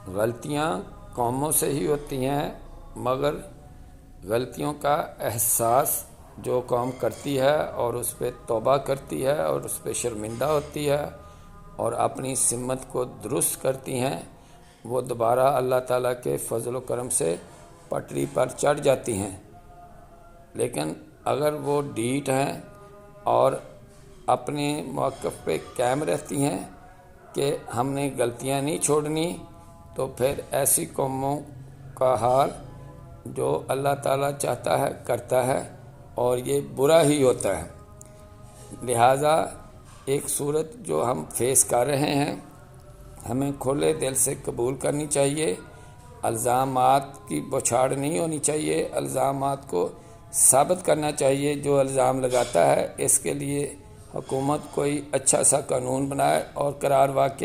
غلطیاں قوموں سے ہی ہوتی ہیں، مگر غلطیوں کا احساس جو قوم کرتی ہے اور اس پہ توبہ کرتی ہے اور اس پہ شرمندہ ہوتی ہے اور اپنی سمت کو درست کرتی ہیں، وہ دوبارہ اللہ تعالیٰ کے فضل و کرم سے پٹری پر چڑھ جاتی ہیں۔ لیکن اگر وہ ڈھیٹ ہیں اور اپنے موقف پہ قائم رہتی ہیں کہ ہم نے غلطیاں نہیں چھوڑنی، تو پھر ایسی قوموں کا حال جو اللہ تعالیٰ چاہتا ہے کرتا ہے اور یہ برا ہی ہوتا ہے۔ لہٰذا ایک صورت جو ہم فیس کر رہے ہیں ہمیں کھلے دل سے قبول کرنی چاہیے، الزامات کی بوچھاڑ نہیں ہونی چاہیے، الزامات کو ثابت کرنا چاہیے۔ جو الزام لگاتا ہے اس کے لیے حکومت کوئی اچھا سا قانون بنائے اور قرار واقع